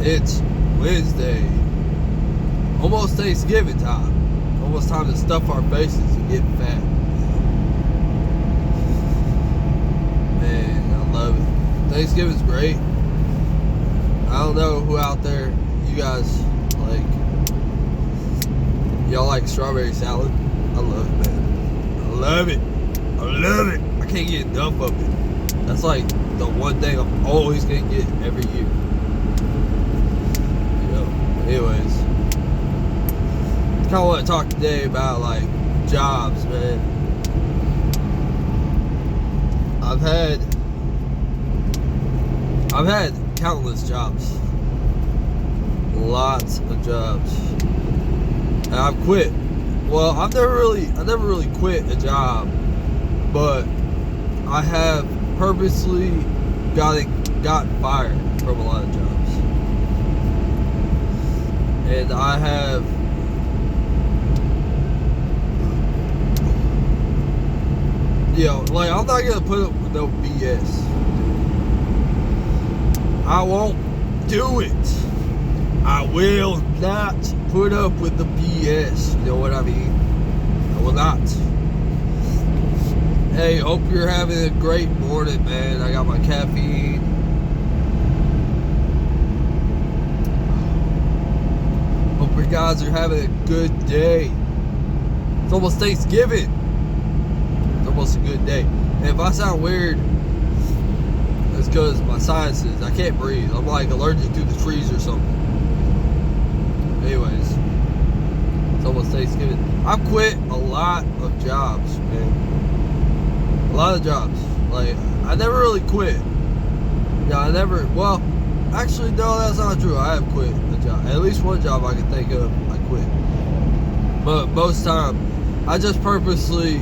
It's Wednesday. Almost Thanksgiving time. Almost time to stuff our faces and get fat. Man, I love it. Thanksgiving's great. I don't know who out there, you guys like, y'all like strawberry salad? I love it, man. I love it. I love it. I can't get enough of it. That's like the one thing I'm always gonna get every year. Anyways, kind of want to talk today about like jobs, man. I've had countless jobs, lots of jobs, and I've quit. Well, I never really quit a job, but I have purposely gotten fired from a lot of jobs. And I have like, I'm not gonna put up with no BS. I won't do it. I will not put up with the BS. You know what I mean? I will not. Hey, hope you're having a great morning, man. I got my caffeine. Hope you guys are having a good day. It's almost Thanksgiving. It's almost a good day. And if I sound weird, it's because my sinuses, I can't breathe. I'm like allergic to the trees or something. Anyways, it's almost Thanksgiving. I've quit a lot of jobs, man. A lot of jobs. Like, I never really quit. Well, actually, no, that's not true. I have quit a job. At least one job I can think of, I quit. But most time, I just purposefully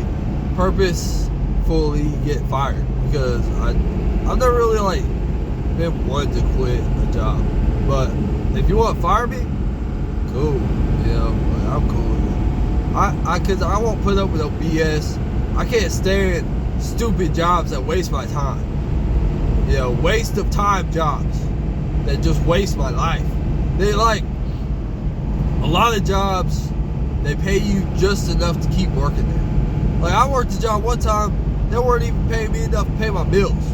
get fired, because I've never really like been one to quit a job. But if you want to fire me, cool. You know, like, I'm cool with it. Cause I won't put up with no BS. I can't stand stupid jobs that waste my time. You know, waste of time jobs that just waste my life. They like, a lot of jobs, they pay you just enough to keep working there. Like, I worked a job one time, they weren't even paying me enough to pay my bills.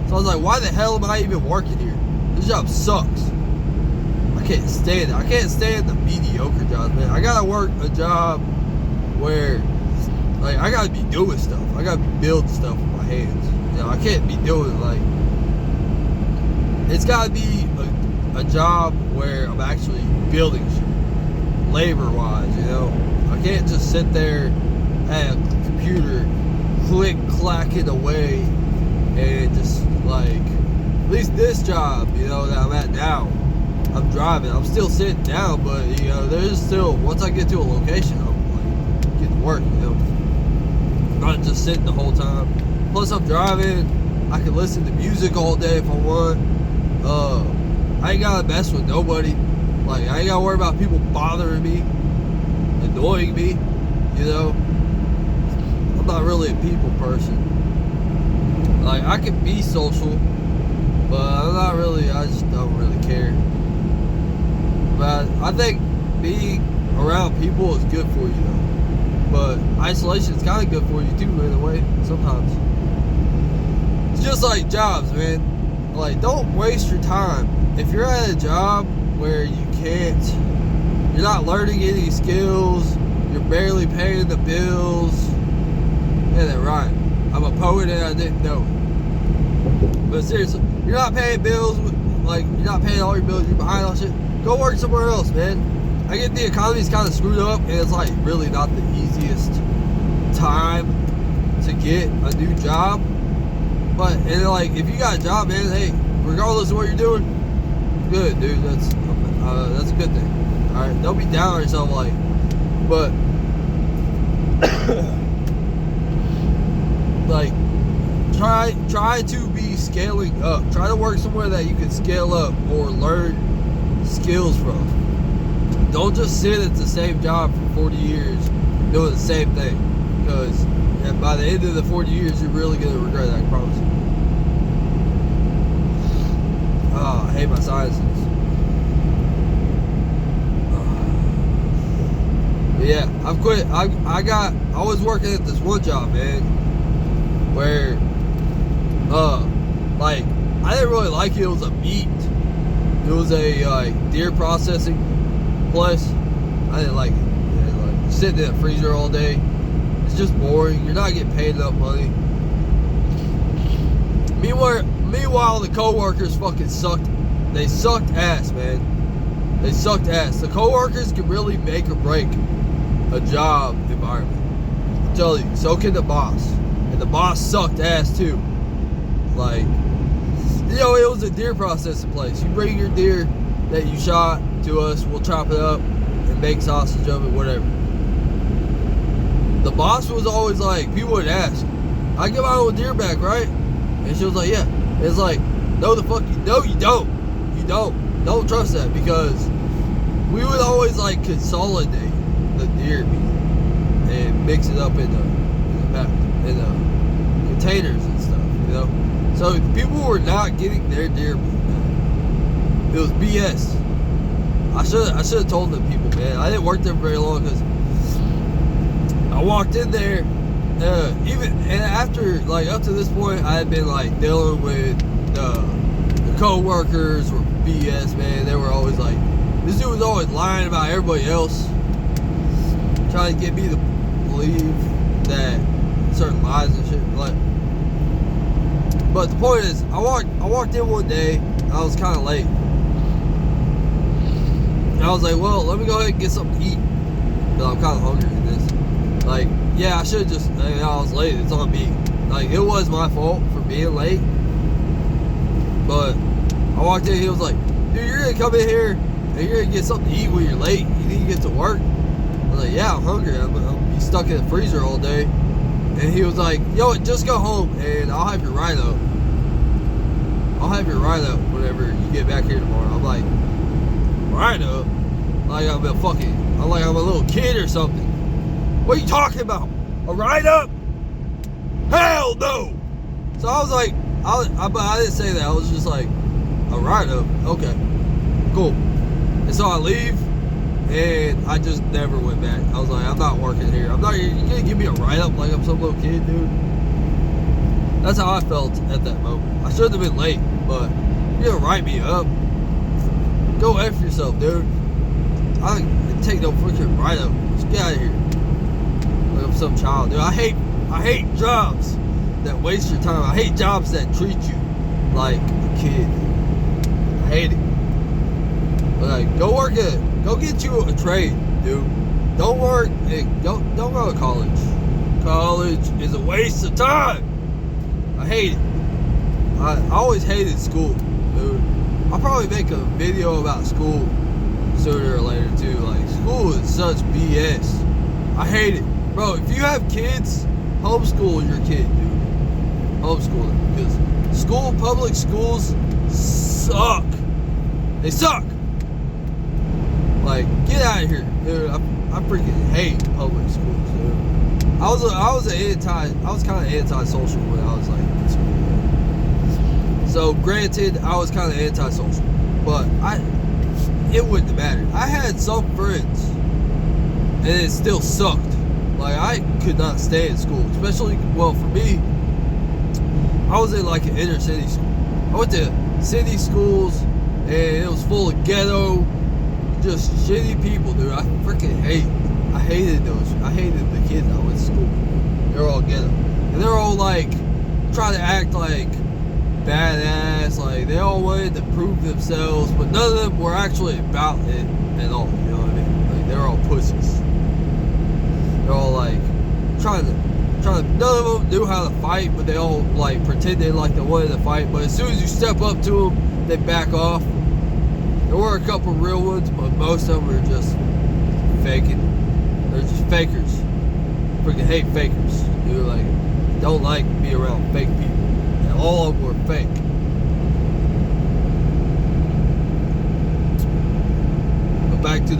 So I was like, why the hell am I even working here? This job sucks. I can't stand it. I can't stand the mediocre jobs, man. I gotta work a job where, like, I gotta be doing stuff. I gotta be building stuff with my hands. You know, I can't be doing, like, it's gotta be a job where I'm actually building shit, labor-wise, you know. I can't just sit there at a computer click-clacking away and just, like, at least this job, you know, that I'm at now, I'm driving. I'm still sitting down, but, you know, there's still, once I get to a location, I'm, like, getting work, you know. I'm not just sitting the whole time. Plus, I'm driving. I can listen to music all day if I want. I ain't gotta mess with nobody. Like, I ain't gotta worry about people bothering me, annoying me, you know. I'm not really a people person. Like, I can be social, but I just don't really care. But I think being around people is good for you, though. But isolation is kind of good for you too, in a way, sometimes. It's just like jobs, man. Like, don't waste your time. If you're at a job where you're not learning any skills, you're barely paying the bills. Yeah, that right. I'm a poet and I didn't know it. But seriously, you're not paying bills, like, you're not paying all your bills, you're behind on shit. Go work somewhere else, man. I get the economy's kind of screwed up, and it's like really not the easiest time to get a new job. But, and like, if you got a job, man, hey, regardless of what you're doing, good, dude. That's a good thing. All right, don't be down on yourself, like, but like, try to be scaling up. Try to work somewhere that you can scale up or learn skills from. Don't just sit at the same job for 40 years doing the same thing, because by the end of the 40 years, you're really going to regret that, I promise you. Oh, I hate my sinuses. But yeah, I've quit. I was working at this one job, man, where like I didn't really like it. It was a meat. It was a like deer processing place. I didn't like it. Man. Like sitting in a freezer all day. It's just boring. You're not getting paid enough money. Meanwhile, the coworkers fucking sucked. They sucked ass, man. They sucked ass. The coworkers can really make or break a job environment. I'm telling you, so can the boss. And the boss sucked ass too. Like, you know, it was a deer processing place. You bring your deer that you shot to us, we'll chop it up and make sausage of it, whatever. The boss was always like, people would ask, I give my own deer back, right? And she was like, yeah. It's like, no the fuck you, no you don't. You don't. Don't trust that, because we would always like consolidate the deer meat and mix it up in the containers and stuff, you know? So people were not getting their deer meat, man. It was BS. I should have told them people, man. I didn't work there very long because I walked in there, and after, like, up to this point, I had been, like, dealing with the co-workers were BS, man. They were always, like, this dude was always lying about everybody else, trying to get me to believe that certain lies and shit, like. But the point is, I walked in one day, and I was kind of late. And I was like, well, let me go ahead and get something to eat, because I'm kind of hungry in this. Like, yeah, I should have just, I was late, it's on me. Like, it was my fault for being late. But I walked in, he was like, dude, you're gonna come in here and you're gonna get something to eat when you're late. You need to get to work. I was like, yeah, I'm hungry. I'm gonna be stuck in the freezer all day. And he was like, yo, just go home and I'll have your ride up. I'll have your ride up whenever you get back here tomorrow. I'm like, ride up? Like I'm a little kid or something. What are you talking about? A ride up? Hell no! So I was like, I didn't say that. I was just like, a ride up? Okay, cool. And so I leave, and I just never went back. I was like, I'm not working here. You gonna give me a ride up like I'm some little kid, dude? That's how I felt at that moment. I shouldn't have been late, but you're gonna write me up? Go F yourself, dude. I didn't take no freaking ride up. Just get out of here. Like I'm some child, dude. I hate jobs that waste your time. I hate jobs that treat you like a kid. I hate it. But like, go get you a trade, dude. Don't go to college. College is a waste of time. I hate it. I always hated school, dude. I'll probably make a video about school sooner or later too. Like, school is such BS. I hate it. Bro, if you have kids, homeschool your kid, dude. Homeschool them. Because public schools suck. They suck. Like, get out of here, dude. I freaking hate public schools, dude. I was kind of anti-social when I was like in school. So granted, I was kind of anti-social, but it wouldn't have mattered. I had some friends, and it still sucked. Like, I could not stay in school, especially, well, for me, I was in like an inner city school. I went to city schools, and it was full of ghetto, just shitty people, dude. I hated the kids I went to school with. They were all ghetto. And they're all like, trying to act like badass, like they all wanted to prove themselves, but none of them were actually about it at all, you know what I mean? Like, they were all pussies. They're all like, trying to, none of them knew how to fight, but they all like pretended like they wanted to fight, but as soon as you step up to them, they back off. There were a couple real ones, but most of them were just faking. They're just fakers. Freaking hate fakers. Dude, like, don't like to be around fake people. And all of them were fake. But back to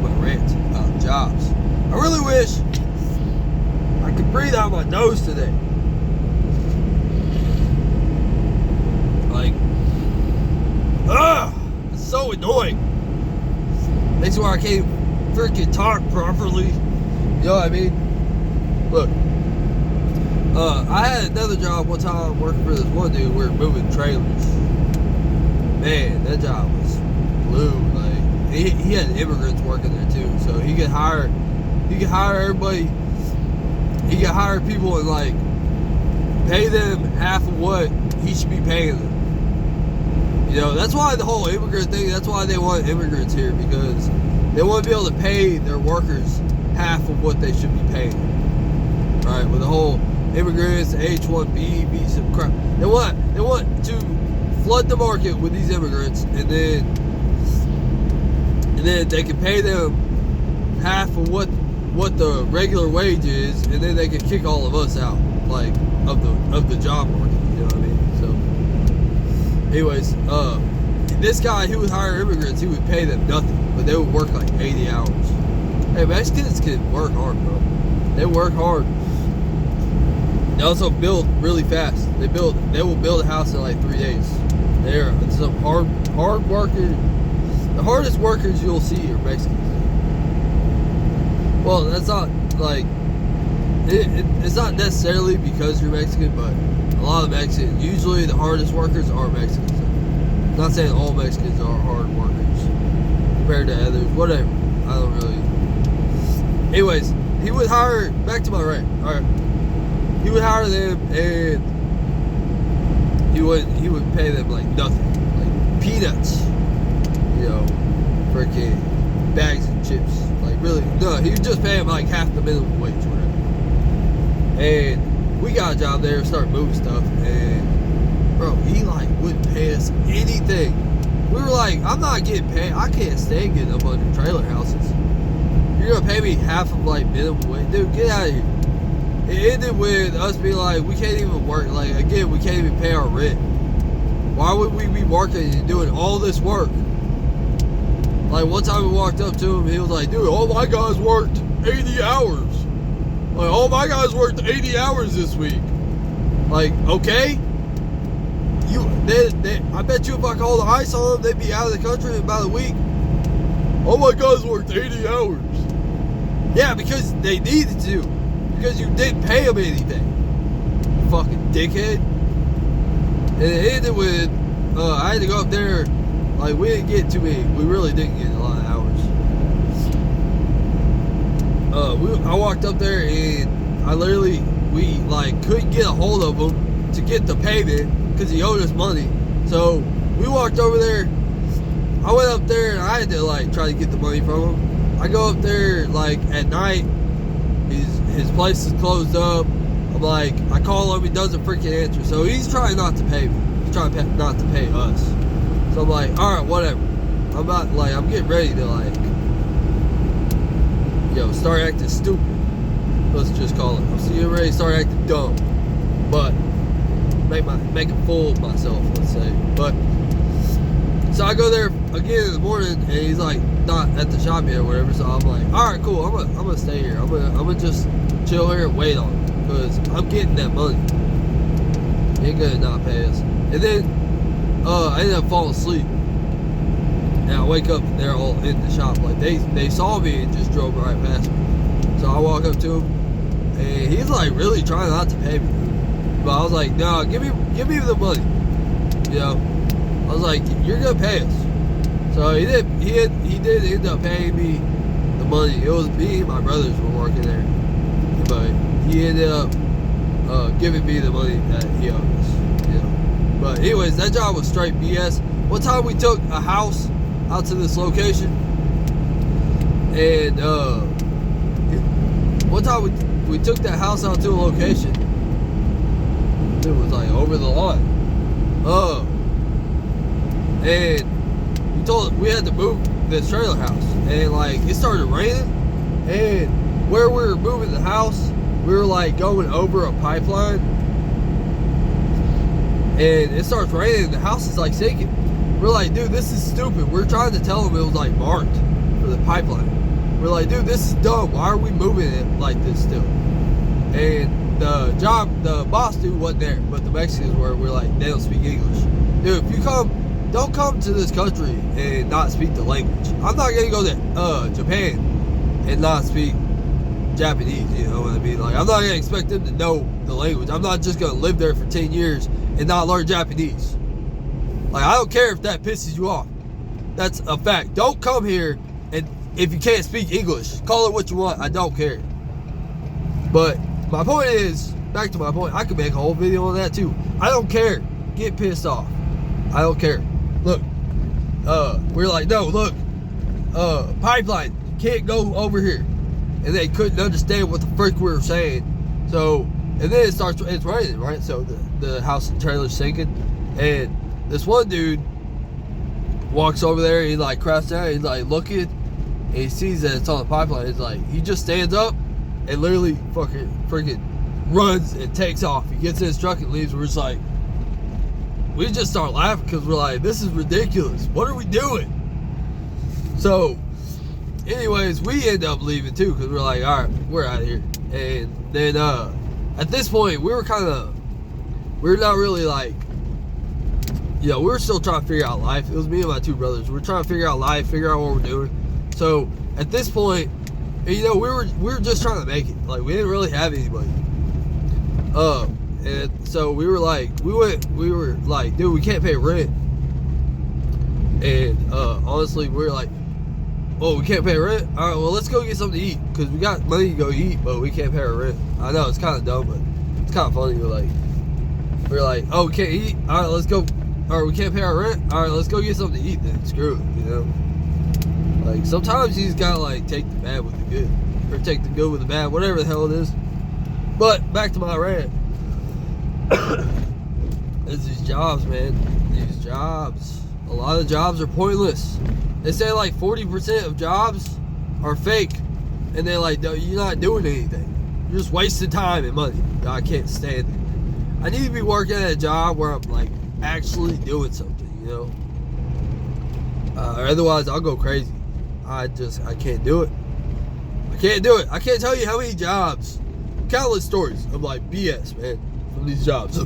my rant about jobs. I really wish I could breathe out my nose today. Like, it's so annoying. Makes it where I can't freaking talk properly. You know what I mean? Look, I had another job one time working for this one dude. We were moving trailers. Man, that job was blue. Like he had immigrants working there too, so he could hire everybody. He could hire people and like pay them half of what he should be paying them. You know, that's why the whole immigrant thing. That's why they want immigrants here, because they want to be able to pay their workers half of what they should be paying. Right? With the whole immigrants, H-1B, visa crap. They want to flood the market with these immigrants, and then they can pay them half of what the regular wage is, and then they can kick all of us out, like of the job market. You know what I mean? So, anyways, this guy who would hire immigrants, he would pay them nothing, but they would work like 80 hours. Hey, Mexicans can work hard, bro. They work hard. They also build really fast. They will build a house in like 3 days. They're some hard workers. The hardest workers you'll see are Mexicans. Well, that's not like it's not necessarily because you're Mexican, but a lot of Mexicans, usually the hardest workers are Mexicans. I'm not saying all Mexicans are hard workers compared to others, whatever. I don't really. Anyways, he would hire, back to my rant. Alright. He would hire them, and he would pay them like nothing. Like peanuts. You know, freaking bags of chips. Like really, no, he would just pay him like half the minimum wage, whatever. And we got a job there, started moving stuff, and bro, he like wouldn't pay us anything. We were like, I'm not getting paid. I can't stand getting up under trailer houses. You're gonna pay me half of like minimum wage, dude? Get out of here. It ended with us being like, we can't even work. Like again, we can't even pay our rent. Why would we be working and doing all this work? Like one time we walked up to him, he was like, dude, all my guys worked 80 hours. Like all my guys worked 80 hours this week. Like, okay. I bet you if I called the ICE on them, they'd be out of the country in about a week. All my guys worked 80 hours. Yeah, because they needed to. Because you didn't pay them anything. You fucking dickhead. And it ended with, I had to go up there. Like, we didn't get too many. We really didn't get a lot of hours. I walked up there and we like couldn't get a hold of him to get the payment because he owed us money. So we walked over there. I went up there and I had to like try to get the money from him. I go up there like at night. His place is closed up. I'm like, I call him, he doesn't freaking answer. So he's trying not to pay me. He's trying not to pay us. So I'm like, all right, whatever. I'm getting ready to like, start acting stupid. Let's just call it. I'm getting ready to start acting dumb, but make a fool of myself. Let's say. But so I go there again in the morning, and he's like not at the shop yet or whatever. So I'm like, all right, cool. I'm gonna stay here. I'm gonna just chill here and wait on him because I'm getting that money. He ain't gonna not pay us. And then I ended up falling asleep. And I wake up and they're all in the shop. Like they saw me and just drove right past me. So I walk up to him and he's like really trying not to pay me. But I was like, no, give me the money. I was like, you're gonna pay us. So he did end up paying me the money. It was me and my brothers were working there. But he ended up giving me the money that he owed us. But anyways, that job was straight BS. One time we took a house out to this location, and one time we took that house out to a location. It was like over the line. And we had to move this trailer house, and like it started raining, and where we were moving the house, we were like going over a pipeline. And it starts raining and the house is like sinking. We're like, dude, this is stupid. We're trying to tell them it was like marked for the pipeline. We're like, dude, this is dumb. Why are we moving it like this still? And the boss dude wasn't there, but the Mexicans were. We're like, they don't speak English. Dude, if you don't come to this country and not speak the language. I'm not gonna go to Japan and not speak Japanese, you know what I mean? Like, I'm not gonna expect them to know the language. I'm not just gonna live there for 10 years and not learn Japanese. Like, I don't care if that pisses you off. That's a fact. Don't come here and if you can't speak English, call it what you want. I don't care. But my point is, back to my point, I could make a whole video on that too. I don't care. Get pissed off. I don't care. Look, we're like, no, look, pipeline, can't go over here. And they couldn't understand what the frick we were saying. So, and then it's raining, right? So the house and trailer's sinking. And this one dude walks over there, he like crashes down, he's like looking, and he sees that it's on the pipeline. It's like, he just stands up and literally freaking runs and takes off. He gets in his truck and leaves. We're just like, we just start laughing because we're like, this is ridiculous. What are we doing? So, anyways, we end up leaving too because we're like, all right, we're out of here. And then at this point, we were not really like, you know, we were still trying to figure out life. It was me and my two brothers. We were trying to figure out life, figure out what we're doing. So at this point, you know, we were just trying to make it. Like, we didn't really have anybody. And so we were like, dude, we can't pay rent. And honestly, we were like, oh, we can't pay rent? All right, well, let's go get something to eat because we got money to go eat, but we can't pay our rent. I know it's kind of dumb, but it's kind of funny. We're like, oh, we can't eat. All right, let's go. All right, we can't pay our rent. All right, let's go get something to eat then. Screw it, you know. Like, sometimes you just gotta like take the bad with the good, or take the good with the bad, whatever the hell it is. But back to my rant. It's these jobs, man. These jobs. A lot of jobs are pointless. They say like 40% of jobs are fake, and they're like, no, you're not doing anything. You're just wasting time and money. I can't stand it. I need to be working at a job where I'm like actually doing something, you know. Otherwise, I'll go crazy. I can't do it. I can't do it. I can't tell you how many jobs, countless stories of like BS, man, from these jobs.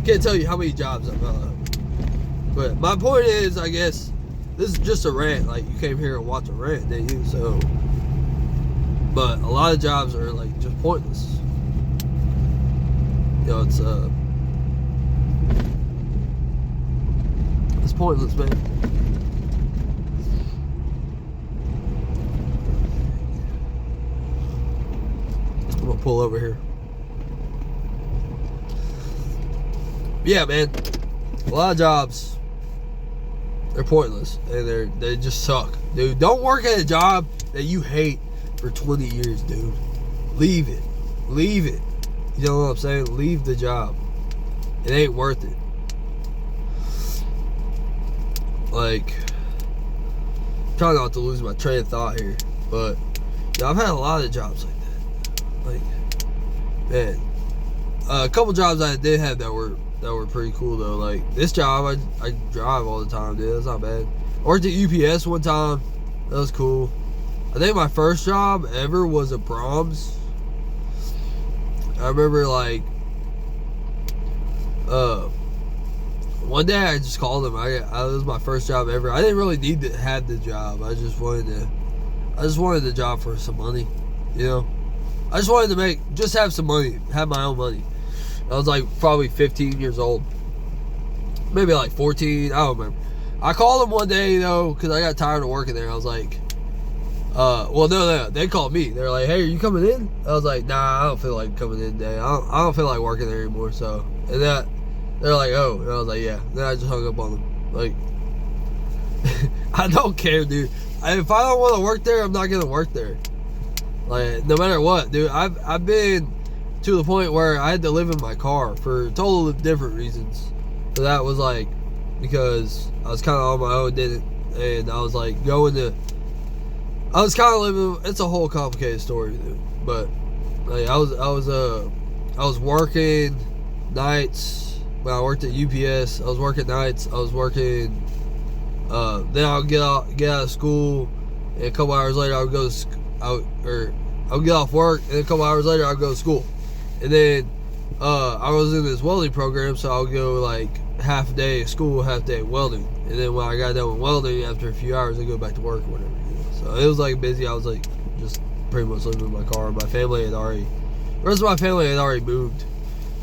Can't tell you how many jobs I've but my point is, I guess, this is just a rant. Like, you came here and watched a rant, didn't you? So, but a lot of jobs are like just pointless. You know, it's pointless, man. I'm gonna pull over here. Yeah, man. A lot of jobs, they're pointless and they just suck, dude. Don't work at a job that you hate for 20 years, dude. Leave it. You know what I'm saying? Leave the job. It ain't worth it. Like, I'm trying not to lose my train of thought here, but yeah, I've had a lot of jobs like that. Like, man, a couple jobs I did have that were pretty cool though. Like, this job, I drive all the time, dude. That's not bad. I worked at UPS one time. That was cool. I think my first job ever was at Brahms. I remember, like, one day I just called him. It was my first job ever. I didn't really need to have the job. I just wanted the job for some money, you know. I just wanted to have some money, have my own money. I was like probably 15 years old, maybe like 14. I don't remember. I called him one day though because I got tired of working there. I was like, well, no, they called me. They're like, hey, are you coming in? I was like, nah, I don't feel like coming in today. I don't feel like working there anymore. So, and they're like, oh, and I was like, yeah. Then I just hung up on them. Like, I don't care, dude. If I don't want to work there, I'm not gonna work there. Like, no matter what, dude. I've been to the point where I had to live in my car for totally different reasons. So that was like because I was kind of on my own, and I was like I was kind of living. It's a whole complicated story, dude. But like I was working nights when I worked at UPS. I was working nights. I was working. Then I'll get out of school, and a couple hours later I would go to I would get off work, and a couple hours later I would go to school. And then I was in this welding program, so I would go like half a day of school, half a day of welding. And then when I got done with welding, after a few hours, I go back to work or whatever. You know? So it was like busy. I was like just pretty much living in my car. The rest of my family had already moved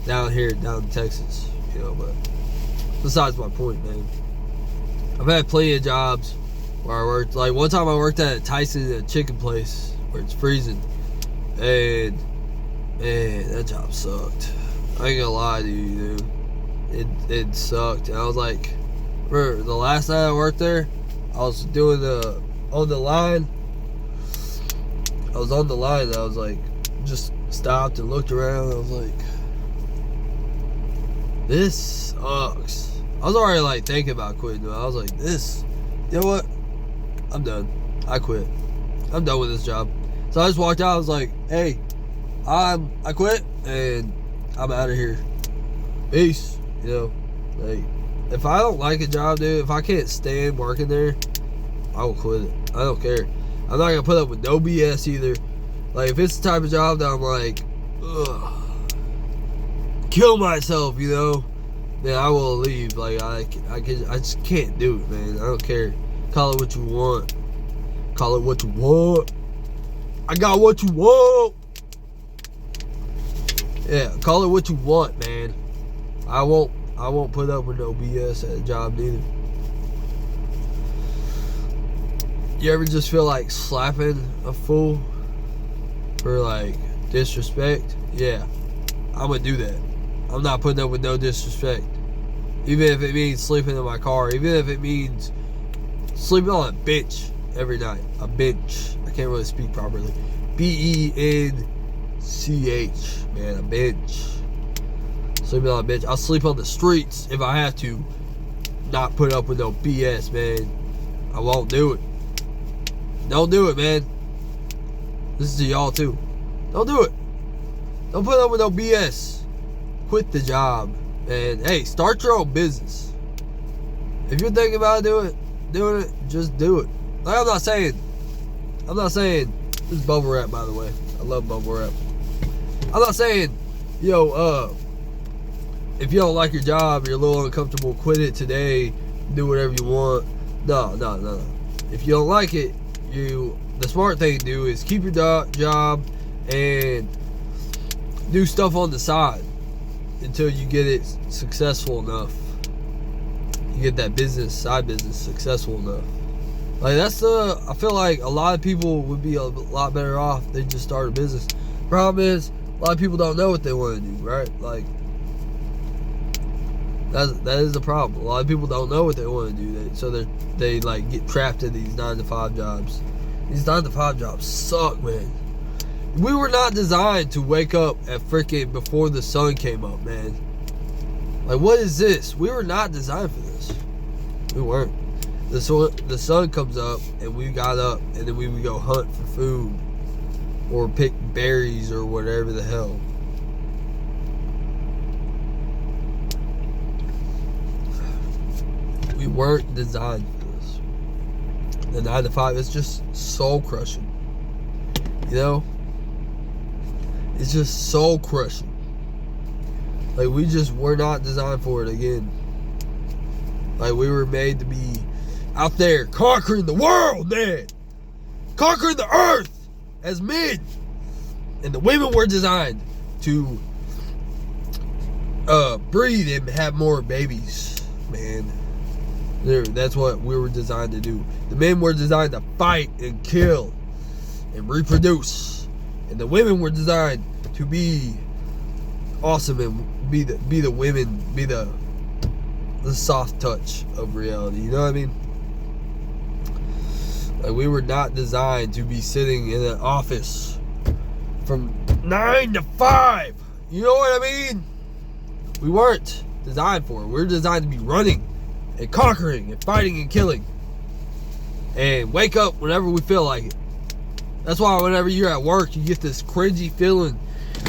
down in Texas, you know. But besides my point, man, I've had plenty of jobs where I worked. Like one time I worked at Tyson, a chicken place where it's freezing, and man, that job sucked. I ain't gonna lie to you, dude. It sucked. And I was like, remember the last night I worked there, I was doing on the line. I was on the line and I was like, just stopped and looked around. I was like, this sucks. I was already like thinking about quitting. I was like, you know what? I'm done. I quit. I'm done with this job. So I just walked out. I was like, hey, I quit and I'm out of here. Peace. You know, like, if I don't like a job, dude, if I can't stand working there, I will quit it. I don't care. I'm not gonna put up with no BS either. Like, if it's the type of job that I'm like, ugh, kill myself, you know, then I will leave. Like, I just can't do it, man. I don't care. Call it what you want. Call it what you want. I got what you want. Yeah, call it what you want, man. I won't put up with no BS at a job neither. You ever just feel like slapping a fool for like disrespect? Yeah, I'm gonna do that. I'm not putting up with no disrespect. Even if it means sleeping in my car. Even if it means sleeping on a bench every night. A bench. I can't really speak properly. BENCH. Man, a bench. Sleeping on a bench. I'll sleep on the streets if I have to. Not put up with no BS, man. I won't do it. Don't do it, man. This is to y'all too. Don't do it. Don't put up with no BS. Quit the job. And hey, start your own business. If you're thinking about doing it, just do it. Like, I'm not saying this is bubble wrap, by the way. I love bubble wrap. I'm not saying, if you don't like your job, you're a little uncomfortable, quit it today, do whatever you want. No. If you don't like it, the smart thing to do is keep your job and do stuff on the side until you get it successful enough. You get that side business successful enough. Like, I feel like a lot of people would be a lot better off if they just start a business. Problem is, a lot of people don't know what they want to do, right? Like, that is the problem. A lot of people don't know what they want to do, so they like get trapped in these 9-to-5 jobs. These 9-to-5 jobs suck, man. We were not designed to wake up at freaking before the sun came up, man. Like, what is this? We were not designed for this. We weren't. The sun comes up and we got up and then we would go hunt for food or pick berries or whatever the hell. We weren't designed for this. The 9-to-5 is just soul crushing. You know? It's just soul crushing. Like, we just were not designed for it again. Like, we were made to be out there conquering the world, man. Conquering the earth as men. And the women were designed to breed and have more babies, man. That's what we were designed to do. The men were designed to fight and kill and reproduce. And the women were designed to be awesome and be the women, be the soft touch of reality. You know what I mean? Like, we were not designed to be sitting in an office from 9 to 5. You know what I mean? We weren't designed for it. We were designed to be running and conquering and fighting and killing. And wake up whenever we feel like it. That's why whenever you're at work, you get this cringy feeling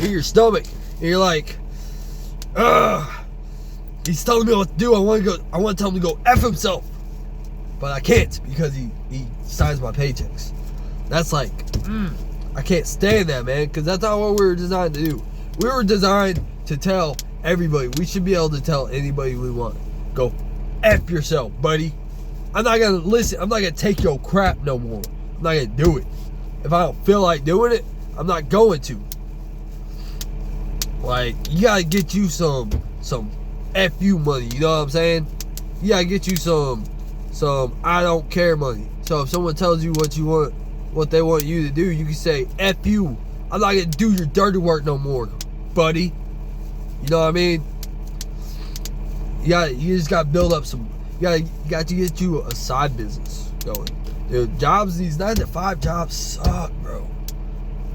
in your stomach. And you're like, he's telling me what to do. I want to tell him to go F himself. But I can't because he signs my paychecks. That's like, I can't stand that, man. Because that's not what we were designed to do. We were designed to tell everybody. We should be able to tell anybody we want. Go F yourself, buddy. I'm not going to listen. I'm not going to take your crap no more. I'm not gonna do it. If I don't feel like doing it, I'm not going to. Like, you gotta get you some FU money, you know what I'm saying? You gotta get you some I don't care money. So if someone tells you what they want you to do, you can say, F you. I'm not gonna do your dirty work no more, buddy. You know what I mean? You just gotta build up some, you got to get you a side business going. Dude, jobs, these 9-to-5 jobs suck, bro.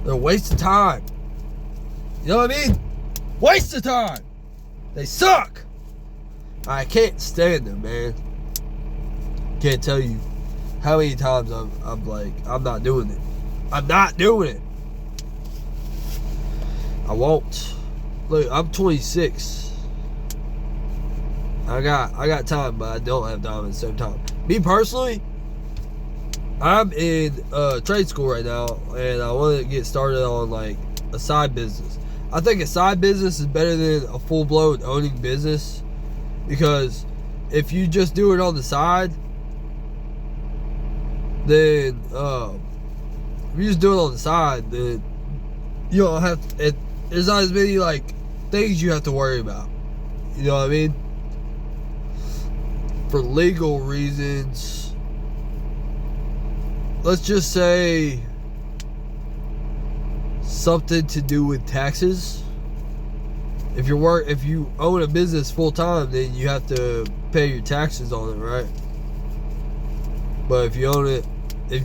They're a waste of time. You know what I mean? Waste of time. They suck. I can't stand them, man. Can't tell you how many times I'm like, I'm not doing it. I'm not doing it. I won't. Look, I'm 26. I got time, but I don't have time at the same time. Me personally, I'm in trade school right now, and I want to get started on like a side business. I think a side business is better than a full-blown owning business, because if you just do it on the side, then if you just do it on the side, then you don't have to, there's not as many like things you have to worry about. You know what I mean? For legal reasons, let's just say something to do with taxes. If you own a business full time, then you have to pay your taxes on it, right? But if you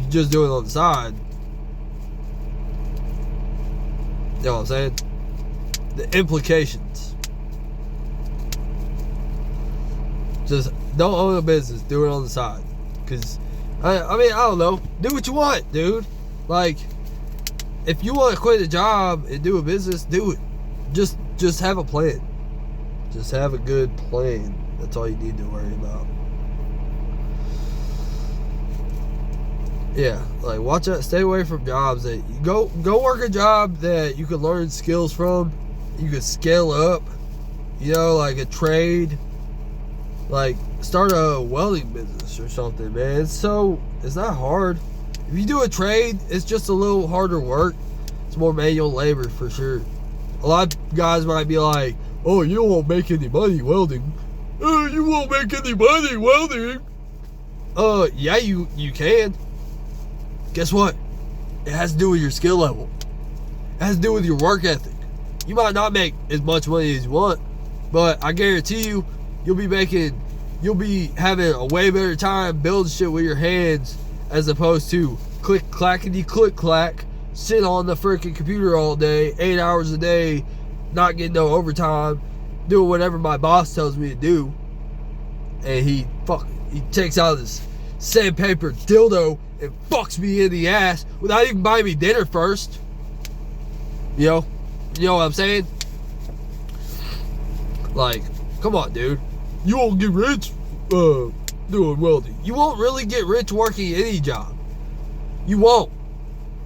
just do it on the side, you know what I'm saying? The implications. Just don't own a business, do it on the side. Because, I mean, I don't know. Do what you want, dude. Like, if you want to quit a job and do a business, do it. Just have a plan. Just have a good plan. That's all you need to worry about. Yeah, like, watch out. Stay away from jobs that you go work a job that you can learn skills from. You can scale up. You know, like a trade. Like, start a welding business or something, man. It's not hard. If you do a trade, it's just a little harder work. It's more manual labor for sure. A lot of guys might be like, oh, you won't make any money welding. Oh, you won't make any money welding. Yeah, you can. Guess what? It has to do with your skill level. It has to do with your work ethic. You might not make as much money as you want, but I guarantee you, you'll be having a way better time building shit with your hands as opposed to click clackety click clack, sit on the freaking computer all day, 8 hours a day, not getting no overtime, doing whatever my boss tells me to do, and he takes out this sandpaper dildo and fucks me in the ass without even buying me dinner first. You know what I'm saying? Like, come on, dude. You won't get rich doing welding. You won't really get rich working any job. You won't.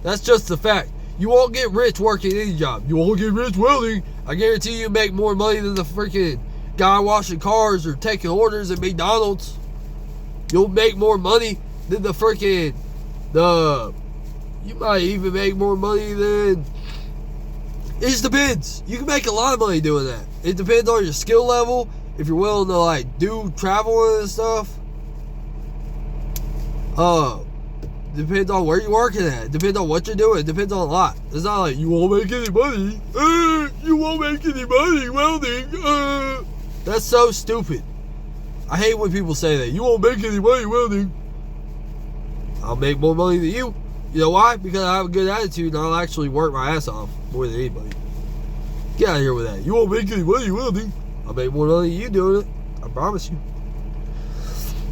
That's just the fact. You won't get rich working any job. You won't get rich welding. I guarantee you make more money than the freaking guy washing cars or taking orders at McDonald's. You'll make more money than the freaking you might even make more money than, it just depends. You can make a lot of money doing that. It depends on your skill level. If you're willing to like do travel and stuff. Depends on where you're working at. Depends on what you're doing. Depends on a lot. It's not like you won't make any money. You won't make any money welding. That's so stupid. I hate when people say that. You won't make any money welding. I'll make more money than you. You know why? Because I have a good attitude and I'll actually work my ass off more than anybody. Get out of here with that. You won't make any money welding. I'll make more money than you doing it. I promise you.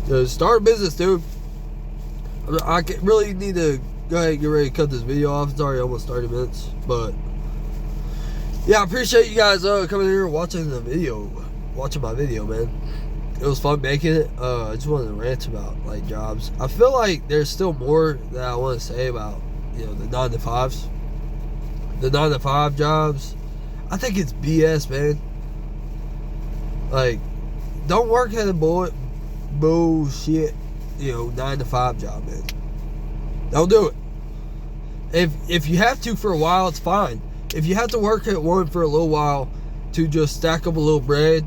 Just start a business, dude. I really need to go ahead and get ready to cut this video off. It's already almost 30 minutes. But yeah, I appreciate you guys coming here and watching my video, man. It was fun making it. I just wanted to rant about like jobs. I feel like there's still more that I want to say about, the 9-to-5s. The 9-to-5 jobs. I think it's BS, man. Like, don't work at a bullshit, 9-to-5 job, man. Don't do it. If you have to for a while, it's fine. If you have to work at one for a little while to just stack up a little bread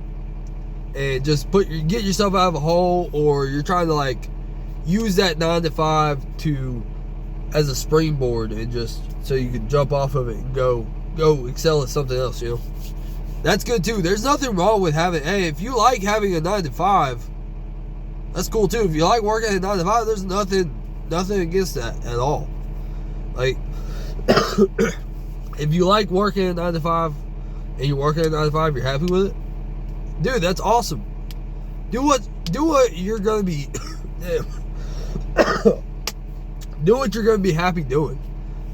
and just get yourself out of a hole, or you're trying to like use that 9 to 5 as a springboard and just so you can jump off of it and go excel at something else, you know. That's good too. There's nothing wrong with if you like having a 9 to 5, that's cool too. If you like working at 9 to 5, there's nothing against that at all. Like, if you like working at 9 to 5 and you're working at 9 to 5, you're happy with it, dude, that's awesome. Do what you're gonna be do what you're gonna be happy doing.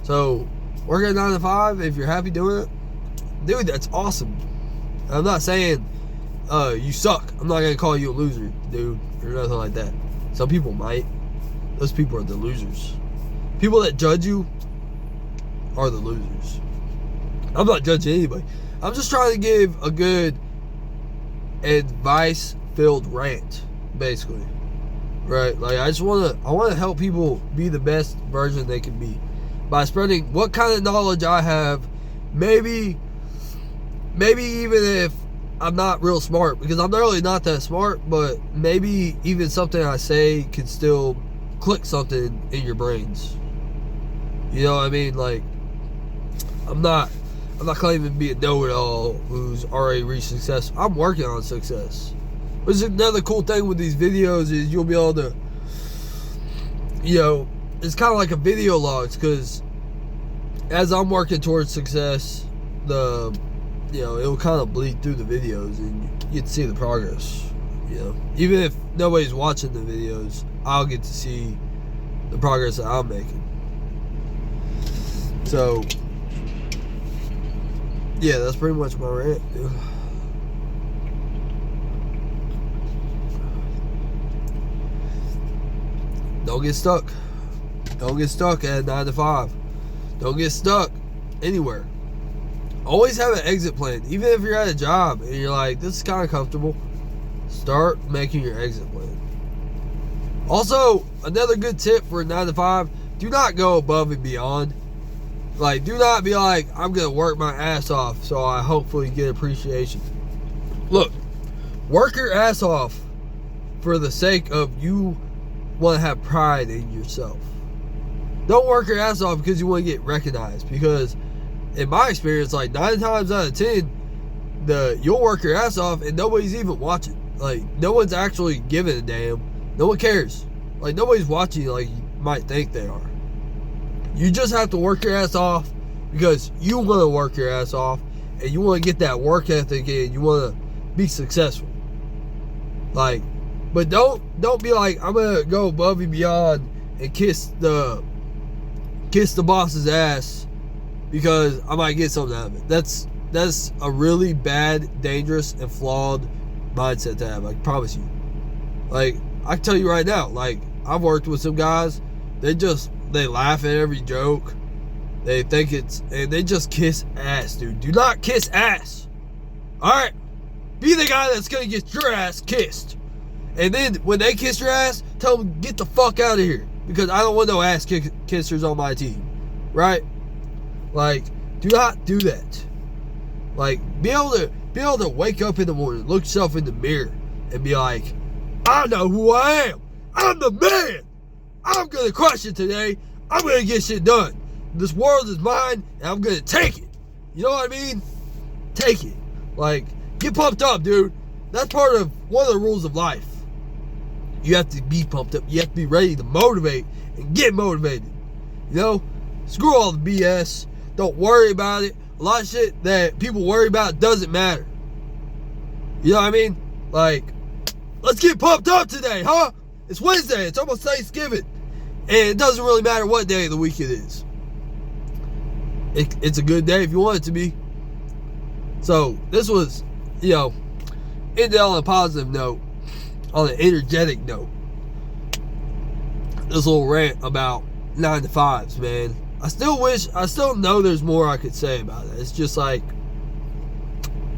So working at 9 to 5, if you're happy doing it, dude, that's awesome. I'm not saying you suck. I'm not gonna call you a loser, dude, or nothing like that. Some people might. Those people are the losers. People that judge you are the losers. I'm not judging anybody. I'm just trying to give a good advice-filled rant, basically. Right? Like, I want to help people be the best version they can be by spreading what kind of knowledge I have. Maybe even if I'm not real smart, because I'm really not that smart, but maybe even something I say can still click something in your brains. You know what I mean? Like, I'm not claiming to be a know-it-all who's already reached success. I'm working on success. Which is another cool thing with these videos is you'll be able to, you know, it's kind of like a video logs, because as I'm working towards success, it'll kind of bleed through the videos and you get to see the progress. You know, even if nobody's watching the videos, I'll get to see the progress that I'm making. So, yeah, that's pretty much my rant, dude. Don't get stuck. Don't get stuck at 9 to 5. Don't get stuck anywhere. Always have an exit plan. Even if you're at a job and you're like, this is kind of comfortable, start making your exit plan. Also, another good tip for 9 to 5, do not go above and beyond. Like, do not be like, I'm going to work my ass off so I hopefully get appreciation. Look, work your ass off for the sake of you want to have pride in yourself. Don't work your ass off because you want to get recognized. Because in my experience, like 9 times out of 10, you'll work your ass off and nobody's even watching. Like, no one's actually giving a damn. No one cares. Like, nobody's watching you like you might think they are. You just have to work your ass off because you want to work your ass off and you want to get that work ethic and you want to be successful. Like, but don't be like, I'm gonna go above and beyond and kiss the boss's ass because I might get something out of it. That's a really bad, dangerous, and flawed mindset to have. I promise you. Like, I can tell you right now, like, I've worked with some guys, they laugh at every joke. They think and they just kiss ass, dude. Do not kiss ass. Alright? Be the guy that's gonna get your ass kissed. And then when they kiss your ass, tell them, get the fuck out of here. Because I don't want no ass kissers on my team. Right? Like, do not do that. Like, be able to wake up in the morning, look yourself in the mirror, and be like, I know who I am. I'm the man. I'm gonna crush it today. I'm gonna get shit done. This world is mine, and I'm gonna take it. You know what I mean? Take it. Like, get pumped up, dude. That's part of one of the rules of life. You have to be pumped up. You have to be ready to motivate and get motivated. You know? Screw all the BS. Don't worry about it. A lot of shit that people worry about doesn't matter. You know what I mean? Like, let's get pumped up today, huh? It's Wednesday. It's almost Thanksgiving. And it doesn't really matter what day of the week it is. It's a good day if you want it to be. So, this was, ended on a positive note. On an energetic note. This little rant about 9 to 5s, man. I still know there's more I could say about it. It's just like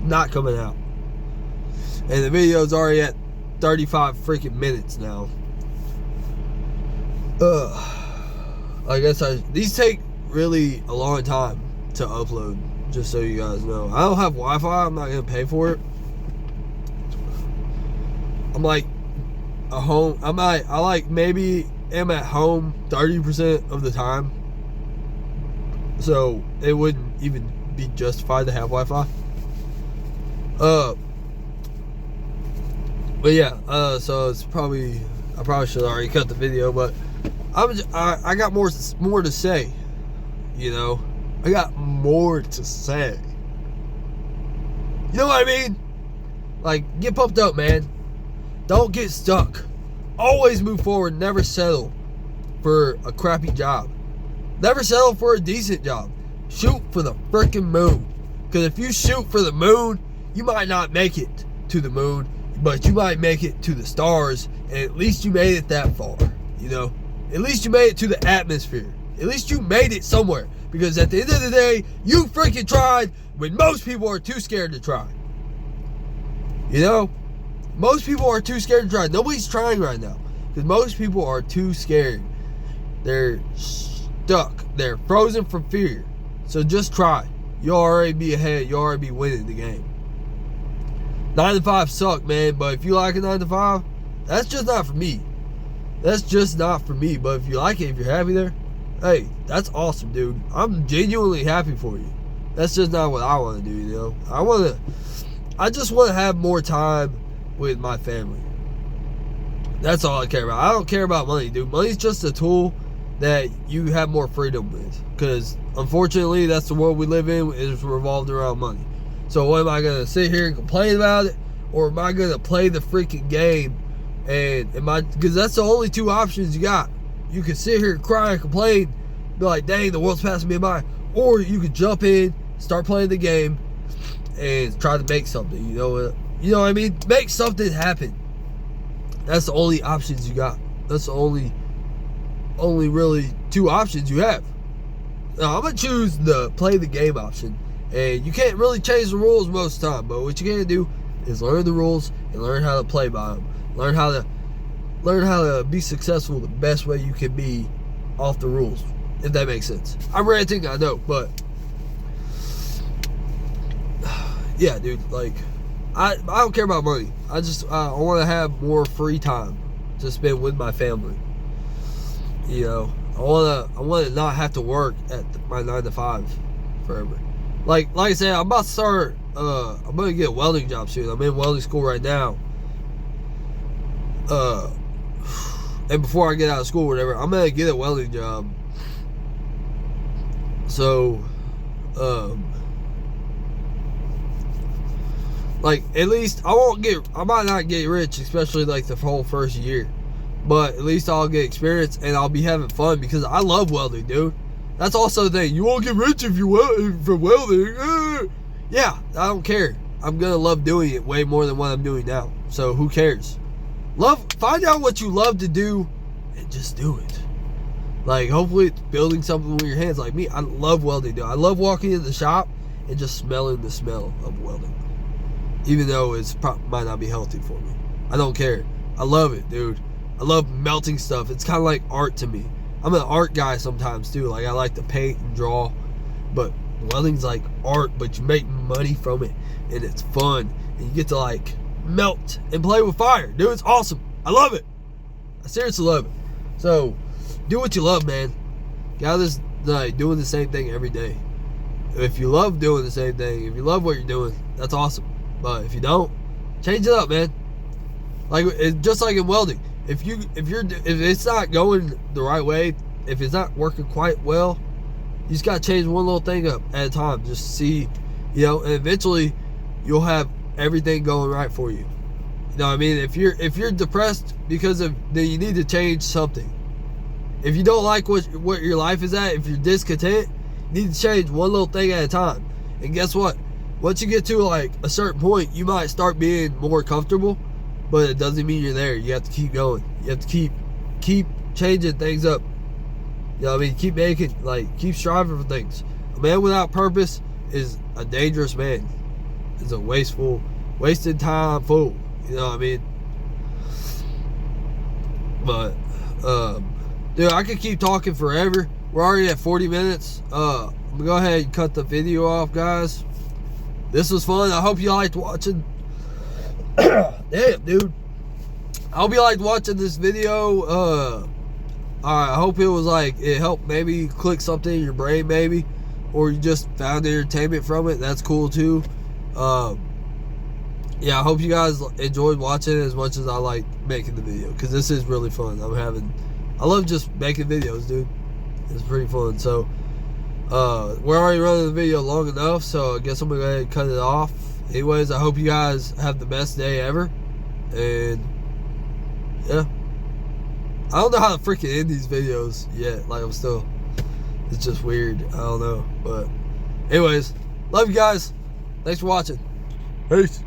not coming out. And the video's already at 35 freaking minutes now. I guess these take really a long time to upload, just so you guys know. I don't have Wi-Fi. I'm not going to pay for it. I'm like a home. I like maybe am at home 30% of the time. So it wouldn't even be justified to have Wi-Fi. But yeah, so it's probably, I probably should already cut the video, but I got more to say, you know. I got more to say. You know what I mean? Like, get pumped up, man. Don't get stuck. Always move forward. Never settle for a crappy job. Never settle for a decent job. Shoot for the freaking moon. Because if you shoot for the moon, you might not make it to the moon, but you might make it to the stars, and at least you made it that far, you know? At least you made it to the atmosphere. At least you made it somewhere. Because at the end of the day, you freaking tried when most people are too scared to try. You know? Most people are too scared to try. Nobody's trying right now. Because most people are too scared. They're stuck. They're frozen from fear. So just try. You'll already be ahead. You'll already be winning the game. 9 to 5 suck, man. But if you like a 9 to 5, that's just not for me. That's just not for me. But if you like it, if you're happy there, hey, that's awesome, dude. I'm genuinely happy for you. That's just not what I want to do, you know. I just want to have more time with my family. That's all I care about. I don't care about money, dude. Money's just a tool that you have more freedom with. Because, unfortunately, that's the world we live in. Is revolved around money. So what am I going to sit here and complain about it? Or am I going to play the freaking game? And because that's the only two options you got. You can sit here and cry and complain, be like, dang, the world's passing me by. Or you could jump in, start playing the game, and try to make something. You know what I mean? Make something happen. That's the only options you got. That's the only really two options you have. Now, I'm going to choose the play the game option. And you can't really change the rules most of the time. But what you can do is learn the rules and learn how to play by them. Learn how to be successful the best way you can be off the rules, if that makes sense. I'm ranting, I know, but yeah, dude, like I don't care about money. I want to have more free time to spend with my family. You know, I want to not have to work at my 9 to 5 forever. Like I said, I'm about to start. I'm gonna get a welding job soon. I'm in welding school right now. And before I get out of school or whatever, I'm gonna get a welding job. So, like, at least I might not get rich, especially like the whole first year, but at least I'll get experience and I'll be having fun because I love welding, dude. That's also the thing. You won't get rich if for welding. Yeah, I don't care. I'm gonna love doing it way more than what I'm doing now. So who cares? Find out what you love to do and just do it. Like, hopefully it's building something with your hands. Like me, I love welding, dude. I love walking in the shop and just smelling the smell of welding. Even though might not be healthy for me. I don't care. I love it, dude. I love melting stuff. It's kind of like art to me. I'm an art guy sometimes too. Like, I like to paint and draw. But welding's like art, but you make money from it. And it's fun. And you get to like melt and play with fire. Dude, it's awesome. I love it. I seriously love it. So, do what you love, man. Got this, like, doing the same thing every day. If you love doing the same thing, if you love what you're doing, that's awesome. But if you don't, change it up, man. Like, just like in welding. If it's not going the right way, if it's not working quite well, you just gotta change one little thing up at a time. Just see, you know, and eventually you'll have everything going right for you. You know what I mean? If you're depressed then you need to change something. If you don't like what your life is at, if you're discontent, you need to change one little thing at a time. And guess what? Once you get to like a certain point, you might start being more comfortable, but it doesn't mean you're there. You have to keep going. You have to keep changing things up. You know what I mean? Keep striving for things. A man without purpose is a dangerous man. It's a wasted time fool. You know what I mean? But, dude, I could keep talking forever, we're already at 40 minutes. I'm gonna go ahead and cut the video off, guys. This was fun. I hope you liked watching. Damn, dude. I hope you liked watching this video. I hope it was like, it helped maybe click something in your brain, maybe, or you just found entertainment from it. That's cool too. Yeah, I hope you guys enjoyed watching it as much as I like making the video, because this is really fun. I love just making videos, dude. It's pretty fun. So we're already running the video long enough, so I guess I'm gonna go ahead and cut it off. Anyways, I hope you guys have the best day ever, and yeah, I don't know how to freaking end these videos yet. Like, it's just weird. I don't know, but anyways, love you guys. Thanks for watching. Peace.